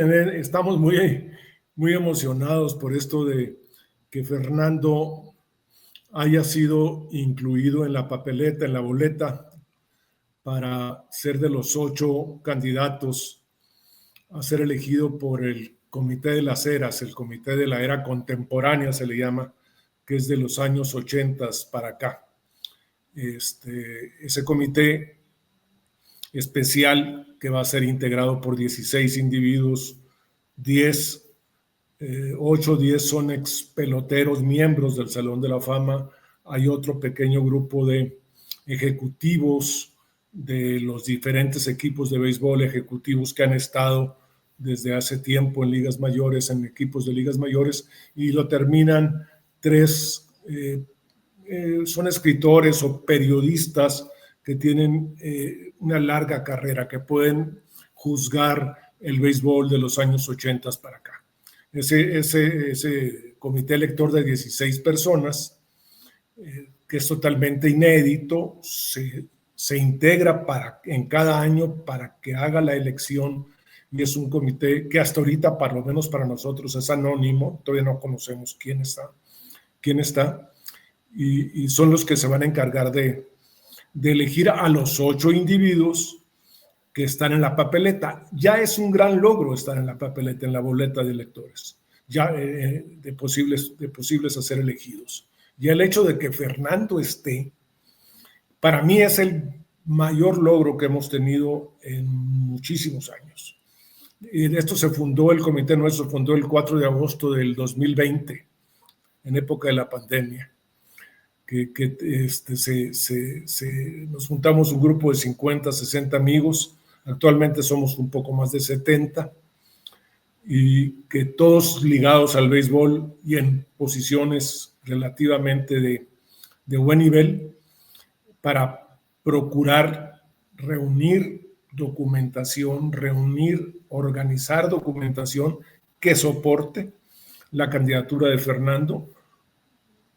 Estamos muy emocionados por esto de que Fernando haya sido incluido en la papeleta, en la boleta, para ser de los 8 candidatos a ser elegido por el Comité de las Eras, el Comité de la Era Contemporánea se le llama, que es de los años 80 para acá. Ese comité especial que va a ser integrado por 16 individuos, 8 o 10 son ex peloteros, miembros del Salón de la Fama. Hay otro pequeño grupo de ejecutivos de los diferentes equipos de béisbol, ejecutivos que han estado desde hace tiempo en ligas mayores, en equipos de ligas mayores, y lo terminan 3, son escritores o periodistas que tienen una larga carrera, que pueden juzgar el béisbol de los años 80 para acá. Ese comité elector de 16 personas, que es totalmente inédito, se integra en cada año para que haga la elección, y es un comité que hasta ahorita, por lo menos para nosotros, es anónimo, todavía no conocemos quién está, y son los que se van a encargar de elegir a los 8 individuos que están en la papeleta. Ya es un gran logro estar en la papeleta, en la boleta de electores, ya de posibles a ser elegidos. Ya el hecho de que Fernando esté, para mí es el mayor logro que hemos tenido en muchísimos años. Y esto el comité nuestro fundó el 4 de agosto del 2020, en época de la pandemia. Nos juntamos un grupo de 50, 60 amigos, actualmente somos un poco más de 70, y que todos ligados al béisbol y en posiciones relativamente de buen nivel, para procurar reunir documentación, organizar documentación que soporte la candidatura de Fernando.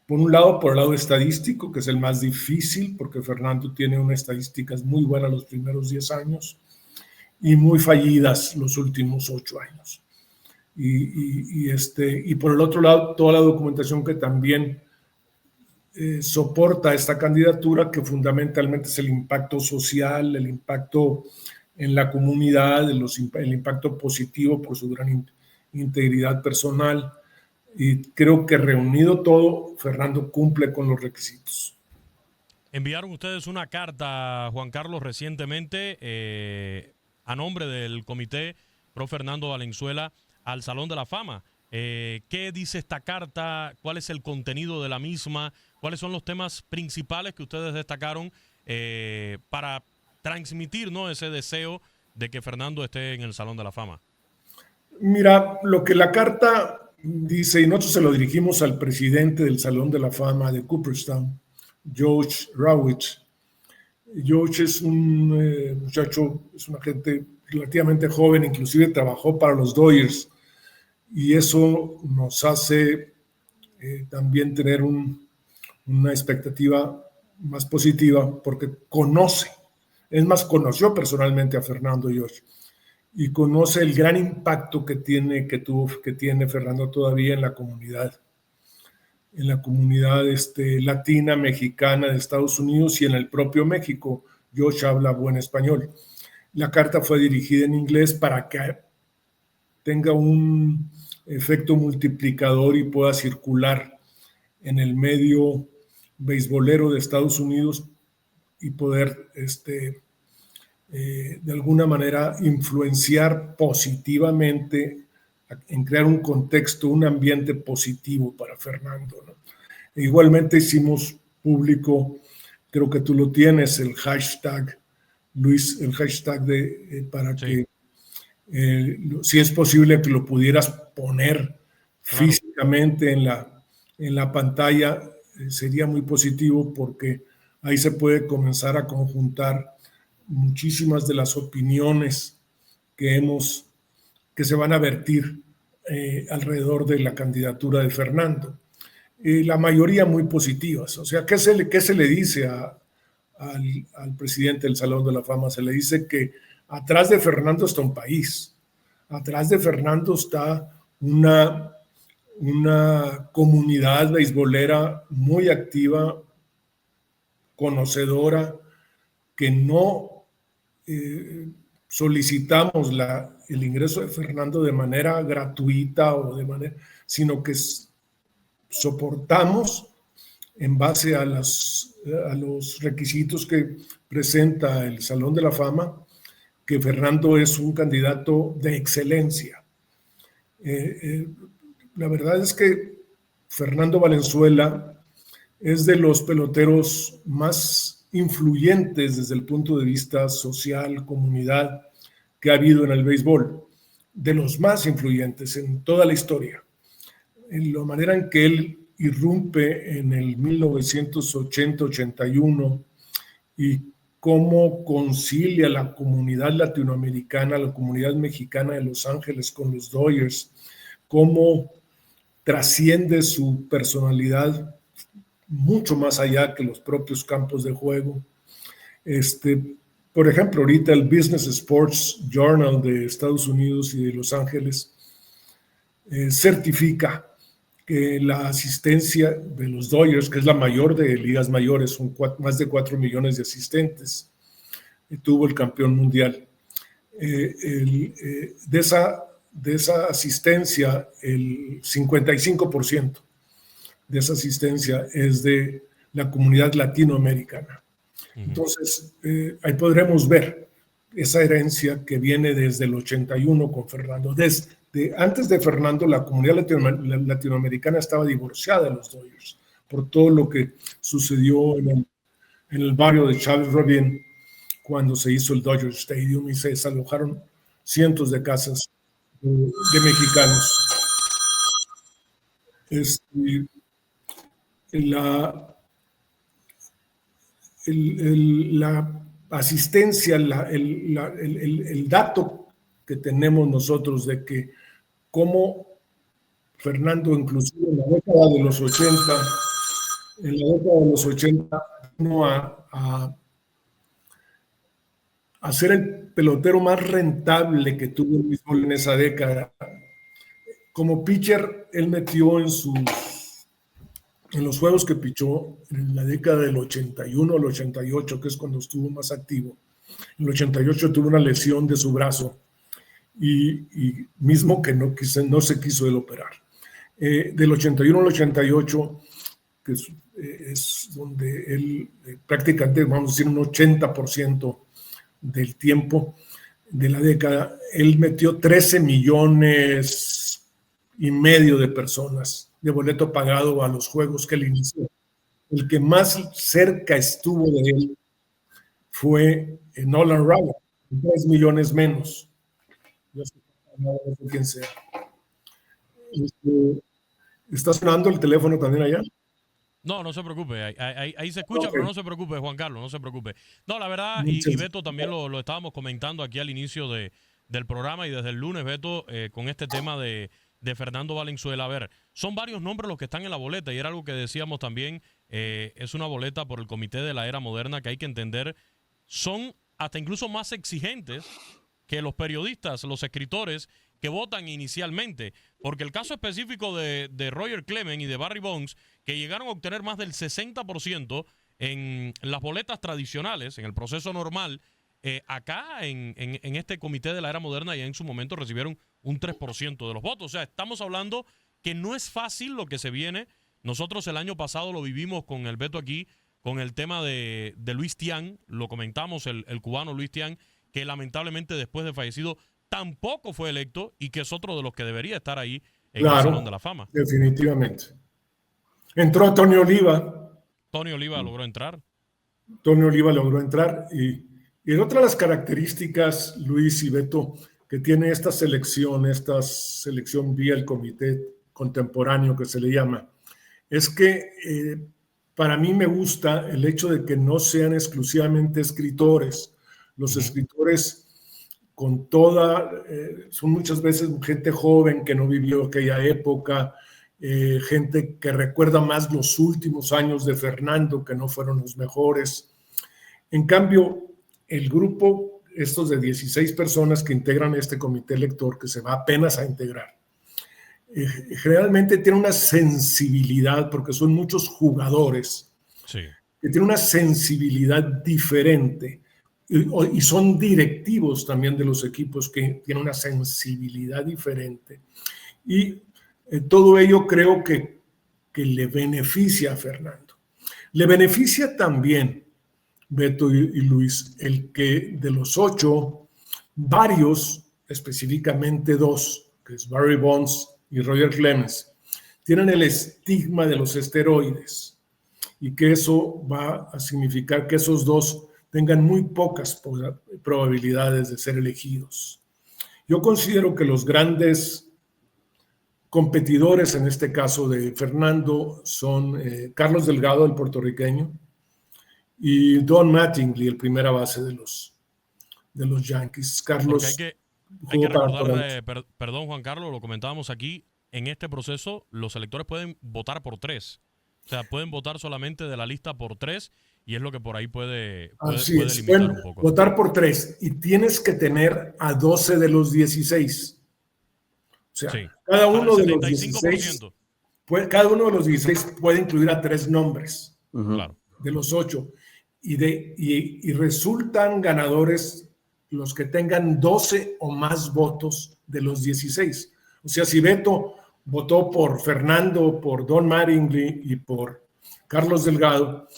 Por un lado, por el lado estadístico, que es el más difícil, porque Fernando tiene unas estadísticas muy buenas los primeros 10 años y muy fallidas los últimos 8 años. Y por el otro lado, toda la documentación que también soporta esta candidatura, que fundamentalmente es el impacto social, el impacto en la comunidad, el impacto positivo por su gran integridad personal. Y creo que reunido todo, Fernando cumple con los requisitos. Enviaron ustedes una carta, Juan Carlos, recientemente a nombre del comité pro Fernando Valenzuela al Salón de la Fama. ¿Qué dice esta carta? ¿Cuál es el contenido de la misma? ¿Cuáles son los temas principales que ustedes destacaron para transmitir, ¿no?, ese deseo de que Fernando esté en el Salón de la Fama? Mira, lo que la carta dice, y nosotros se lo dirigimos al presidente del Salón de la Fama de Cooperstown, George Rawitz. George es un muchacho, es una gente relativamente joven, inclusive trabajó para los Dodgers, y eso nos hace también tener una expectativa más positiva, porque conoció personalmente a Fernando George, y conoce el gran impacto que tiene Fernando todavía en la comunidad latina, mexicana de Estados Unidos y en el propio México. Josh habla buen español. La carta fue dirigida en inglés para que tenga un efecto multiplicador y pueda circular en el medio beisbolero de Estados Unidos y poder de alguna manera influenciar positivamente en crear un contexto, un ambiente positivo para Fernando, ¿no? E igualmente hicimos público, creo que tú lo tienes, el hashtag, Luis, para sí, que si es posible que lo pudieras poner físicamente en la pantalla, sería muy positivo, porque ahí se puede comenzar a conjuntar muchísimas de las opiniones que se van a vertir alrededor de la candidatura de Fernando. La mayoría muy positivas. O sea, ¿qué se le dice al presidente del Salón de la Fama? Se le dice que atrás de Fernando está un país. atrás de Fernando está una comunidad beisbolera muy activa, conocedora, que no solicitamos el ingreso de Fernando de manera gratuita sino que soportamos en base a los requisitos que presenta el Salón de la Fama, que Fernando es un candidato de excelencia. La verdad es que Fernando Valenzuela es de los peloteros más influyentes desde el punto de vista social, comunidad, que ha habido en el béisbol, de los más influyentes en toda la historia. En la manera en que él irrumpe en el 1980-81 y cómo concilia la comunidad latinoamericana, la comunidad mexicana de Los Ángeles con los Dodgers, cómo trasciende su personalidad mucho más allá que los propios campos de juego. Por ejemplo, ahorita el Business Sports Journal de Estados Unidos y de Los Ángeles certifica que la asistencia de los Dodgers, que es la mayor de ligas mayores, son más de 4 millones de asistentes, tuvo el campeón mundial. De esa asistencia, el 55% de esa asistencia es de la comunidad latinoamericana. Entonces, ahí podremos ver esa herencia que viene desde el 81 con Fernando. Antes de Fernando, la comunidad latinoamericana estaba divorciada de los Dodgers por todo lo que sucedió en el barrio de Charles Robin cuando se hizo el Dodger Stadium y se desalojaron cientos de casas de mexicanos. La asistencia, el dato que tenemos nosotros de que cómo Fernando, inclusive en la década de los 80, vino a ser el pelotero más rentable que tuvo el béisbol en esa década. Como pitcher, él metió en los juegos que pichó en la década del 81 al 88, que es cuando estuvo más activo. En el 88 tuvo una lesión de su brazo y mismo que no se quiso él operar. Del 81 al 88, que es donde él prácticamente, vamos a decir, un 80% del tiempo de la década, él metió 13 millones y medio de personas de boleto pagado a los juegos que él inició. El que más cerca estuvo de él fue Nolan Ryan, 3 millones menos. Yo no sé quién sea. ¿Está sonando el teléfono también allá? No, no se preocupe, ahí se escucha, okay. Pero no se preocupe, Juan Carlos, no se preocupe. No, la verdad, y Beto también lo estábamos comentando aquí al inicio del programa y desde el lunes, Beto, con este tema de Fernando Valenzuela. A ver, son varios nombres los que están en la boleta y era algo que decíamos también, es una boleta por el Comité de la Era Moderna que hay que entender, son hasta incluso más exigentes que los periodistas, los escritores que votan inicialmente, porque el caso específico de Roger Clemens y de Barry Bonds, que llegaron a obtener más del 60% en las boletas tradicionales, en el proceso normal, acá en este Comité de la Era Moderna ya en su momento recibieron un 3% de los votos. O sea, estamos hablando que no es fácil lo que se viene. Nosotros el año pasado lo vivimos con el Beto aquí, con el tema de Luis Tiant, lo comentamos, el cubano Luis Tiant, que lamentablemente después de fallecido tampoco fue electo y que es otro de los que debería estar ahí en el Salón de la Fama. Definitivamente. Entró Tony Oliva. Tony Oliva logró entrar. Y otra de las características, Luis y Beto, que tiene esta selección vía el comité contemporáneo que se le llama, es que para mí me gusta el hecho de que no sean exclusivamente escritores. Los escritores son muchas veces gente joven que no vivió aquella época, gente que recuerda más los últimos años de Fernando, que no fueron los mejores. En cambio, el grupo estos de 16 personas que integran este comité elector, que se va apenas a integrar, generalmente tiene una sensibilidad, porque son muchos jugadores, Sí. que tienen una sensibilidad diferente, y son directivos también de los equipos que tienen una sensibilidad diferente. Y todo ello creo que le beneficia a Fernando. Le beneficia también, Beto y Luis, el que de los 8, varios, específicamente 2, que es Barry Bonds y Roger Clemens, tienen el estigma de los esteroides, y que eso va a significar que esos 2 tengan muy pocas probabilidades de ser elegidos. Yo considero que los grandes competidores en este caso de Fernando son Carlos Delgado, el puertorriqueño, y Don Mattingly, el primera base de los Yankees. Carlos hay que recordar, perdón Juan Carlos, lo comentábamos aquí, en este proceso los electores pueden votar por 3. O sea, pueden votar solamente de la lista por 3, y es lo que por ahí puede limitar un poco. Votar por 3, y tienes que tener a 12 de los 16. O sea, sí, cada uno de los 16 puede incluir a 3 nombres, claro, de los 8, y resultan ganadores los que tengan 12 o más votos de los 16. O sea, si Beto votó por Fernando, por Don Mattingly y por Carlos Delgado,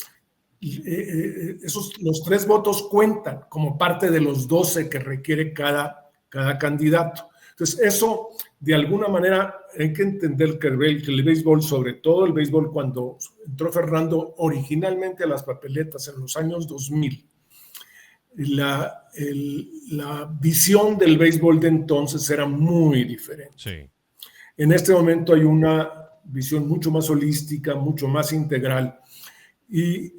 los 3 votos cuentan como parte de los 12 que requiere cada candidato. Entonces, eso, de alguna manera, hay que entender que el béisbol, sobre todo el béisbol, cuando entró Fernando originalmente a las papeletas en los años 2000, la visión del béisbol de entonces era muy diferente. Sí. En este momento hay una visión mucho más holística, mucho más integral. Y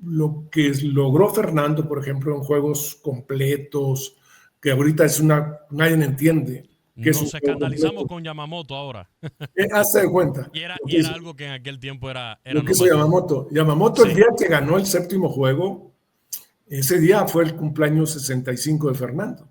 lo que logró Fernando, por ejemplo, en juegos completos, que ahorita nadie entiende. Nos escandalizamos con Yamamoto ahora. Hazte de cuenta. Y era algo que en aquel tiempo era lo que hizo Yamamoto. Yamamoto, sí, el día que ganó el 7º juego, ese día fue el cumpleaños 65 de Fernando.